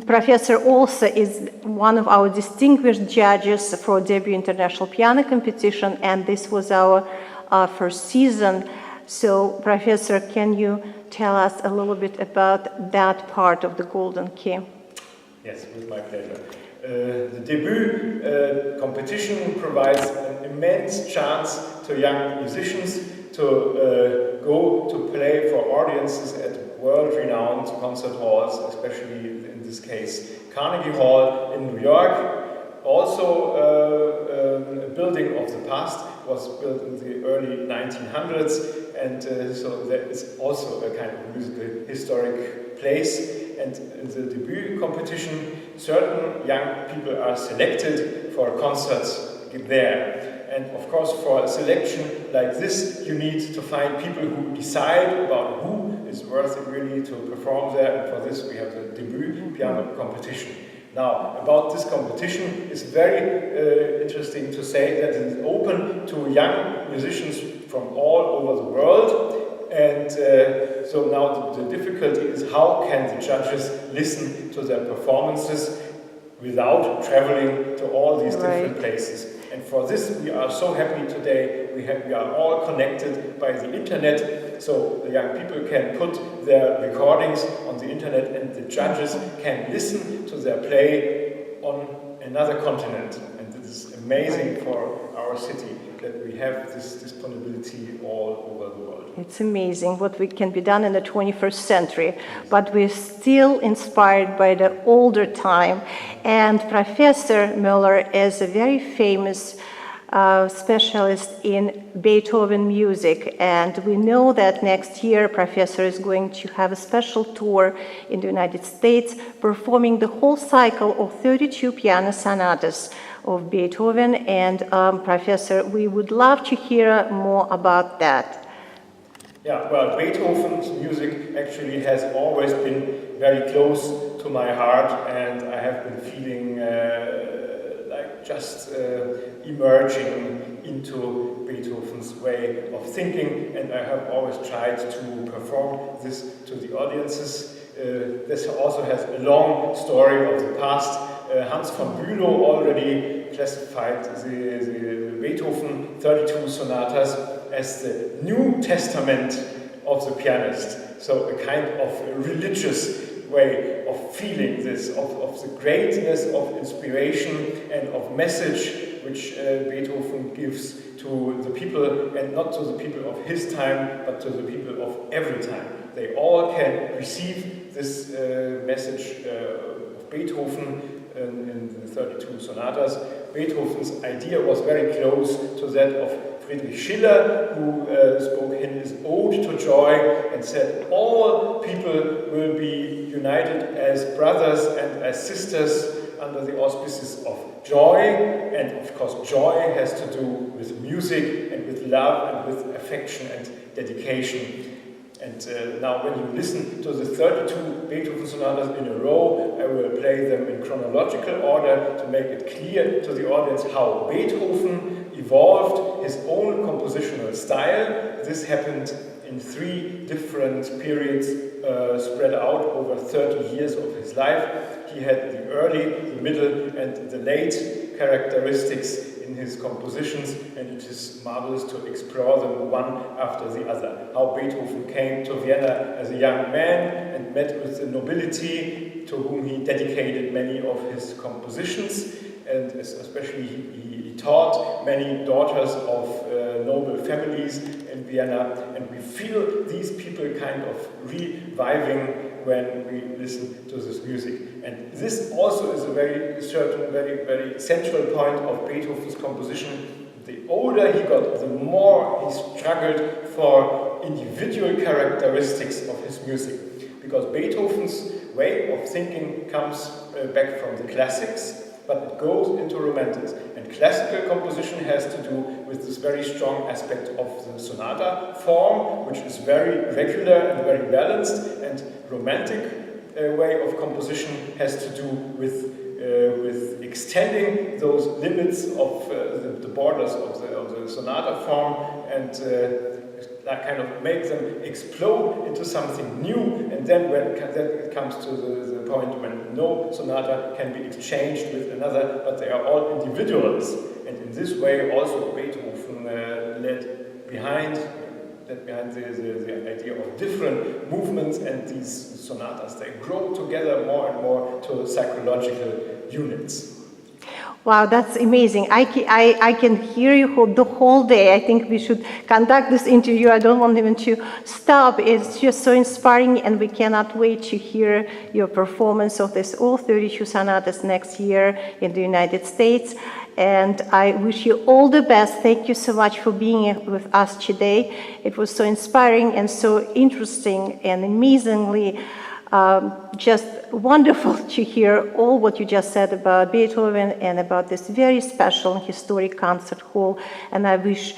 Professor also is one of our distinguished judges for debut international piano competition, and this was our first season. So, Professor, can you tell us a little bit about that part of the Golden Key? Yes, with my pleasure. The debut competition provides an immense chance to young musicians to go to play for audiences at world-renowned concert halls, especially in this case Carnegie Hall in New York. Also, a building of the past was built in the early 1900s, and so there is also a kind of musical historic place. And in the debut competition, certain young people are selected for concerts there. And of course, for a selection like this, you need to find people who decide about who is worthy really to perform there. And for this, we have the debut piano competition. Now, about this competition, it's very interesting to say that it is open to young musicians from all over the world. And so now the difficulty is how can the judges listen to their performances without traveling to all these different places. And for this we are so happy today. We are all connected by the internet, so the young people can put their recordings on the internet and the judges can listen to their play on another continent. And this is amazing for our city that we have this disponibility all over the world. It's amazing what can be done in the 21st century, but we're still inspired by the older time. And Professor Möller is a very famous specialist in Beethoven music, and we know that next year Professor is going to have a special tour in the United States performing the whole cycle of 32 piano sonatas of Beethoven. And Professor, we would love to hear more about that. Yeah, well, Beethoven's music actually has always been very close to my heart, and I have been feeling like just emerging into Beethoven's way of thinking, and I have always tried to perform this to the audiences. This also has a long story of the past. Hans von Bülow already classified the Beethoven 32 sonatas as the New Testament of the pianist. So a kind of religious way of feeling this, of the greatness of inspiration and of message which Beethoven gives to the people, and not to the people of his time, but to the people of every time. They all can receive this message of Beethoven in the 32 sonatas. Beethoven's idea was very close to that of Friedrich Schiller, who spoke in his Ode to Joy and said all people will be united as brothers and as sisters under the auspices of joy. And of course joy has to do with music and with love and with affection and dedication. And now when you listen to the 32 Beethoven sonatas in a row, I will play them in chronological order to make it clear to the audience how Beethoven evolved his own compositional style. This happened in 3 different periods spread out over 30 years of his life. He had the early, the middle and the late characteristics in his compositions, and it is marvelous to explore them one after the other. How Beethoven came to Vienna as a young man and met with the nobility, to whom he dedicated many of his compositions, and especially he taught many daughters of noble families in Vienna, and we feel these people kind of reviving when we listen to this music. And this also is a very certain, very central point of Beethoven's composition. The older he got, the more he struggled for individual characteristics of his music. Because Beethoven's way of thinking comes back from the classics, but it goes into romantics. And classical composition has to do with this very strong aspect of the sonata form, which is very regular and very balanced, and romantic way of composition has to do with with extending those limits of the borders of the sonata form and that kind of make them explode into something new, and then when it comes to the point when no sonata can be exchanged with another, but they are all individuals. And in this way also Beethoven led behind the idea of different movements, and these sonatas, they grow together more and more to psychological units. Wow, that's amazing. I can hear you the whole day. I think we should conduct this interview. I don't want even to stop. It's just so inspiring, and we cannot wait to hear your performance of this all 32 sonatas next year in the United States. And I wish you all the best. Thank you so much for being with us today. It was so inspiring and so interesting and amazingly just wonderful to hear all what you just said about Beethoven and about this very special and historic concert hall. And I wish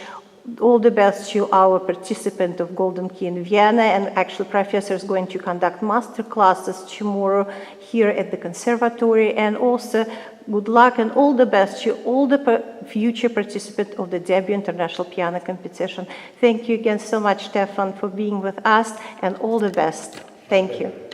all the best to our participant of Golden Key in Vienna. And actually, Professor is going to conduct master classes tomorrow here at the conservatory. And also, good luck and all the best to all the future participants of the debut international piano competition. Thank you again so much, Stephan, for being with us, and all the best. Thank you.